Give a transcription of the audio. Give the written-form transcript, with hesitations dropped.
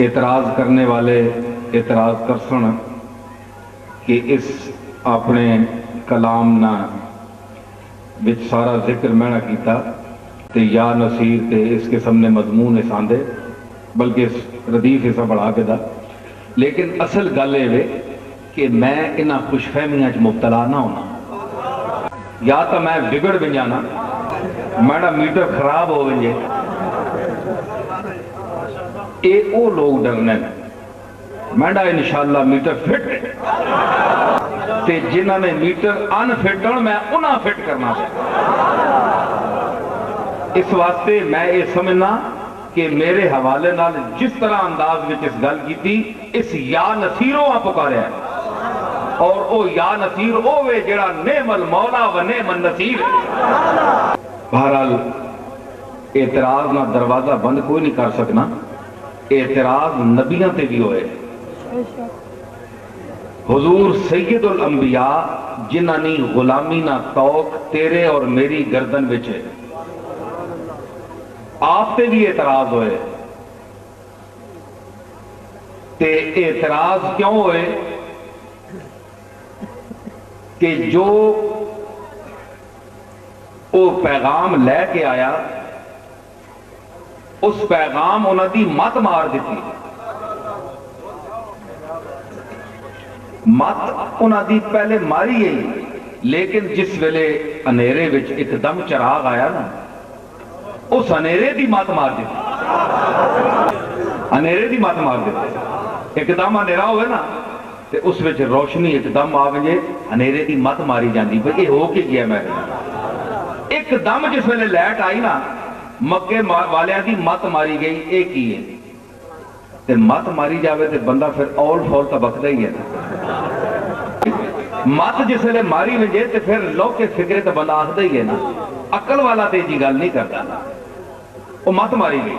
اعتراض کرنے والے اعتراض کر سن کہ اس اپنے کلام نہ وچ سارا ذکر میں نہ کیتا تے یا نصیر تے اس قسم نے مضمون اس آندے بلکہ ردیف اسا بڑھا کے دا، لیکن اصل گل ہے کہ میں انہاں خوش فہمیاں چ مبتلا نہ ہونا، یا تو میں بگڑ بھی جانا، میرا میٹر خراب ہو گئے، اے او لوگ ڈرنے میرا انشاءاللہ میٹر فٹ تے جنہاں نے میٹر ان فٹن میں انہاں فٹ کرنا ہے۔ اس واسطے میں یہ سمجھنا کہ میرے حوالے نال جس طرح انداز میں اس گل کی تھی اس یا نصیروں آ پکارے ہیں، اور او یا نصیر اوے جڑا نعم المولا و نعم النصیر ہے۔ بہرحال اعتراض نہ دروازہ بند کوئی نہیں کر سکنا، اعتراض نبیوں تے بھی ہوئے۔ حضور سید الانبیاء جنہاں نی غلامی نہ توق تیرے اور میری گردن وچ ہے، آپ تے بھی اعتراض ہوئے، تے اعتراض کیوں ہوئے کہ جو وہ پیغام لے کے آیا اس پیغام انہوں دی مت مار دیتی، مت انہوں دی پہلے ماری گئی، لیکن جس ویلے انیرے وچ ایک دم چراغ آیا نا اس انیرے دی مت مار دیتی، انیرے دی مت مار دیتی۔ ایک دم انیرا ہوئے نا تے اس وچ روشنی ایک دم آوے، انیرے دی مت ماری جاندی، بھئی یہ ہو کے گیا میں ایک دم جس ویلے لائٹ آئی نا مکے والیاں دی مت ماری گئی، ایک ہی ہے تے مت ماری جاوے تے بندہ پھر اول فول تا بکدا ہی ہے، مت جس ویلے ماری وجے تے پھر لوگ کے فکرے تے بندہ آخدا ہی ہے نا، عقل والا تے جی گل نہیں کرتا، وہ مت ماری گئی۔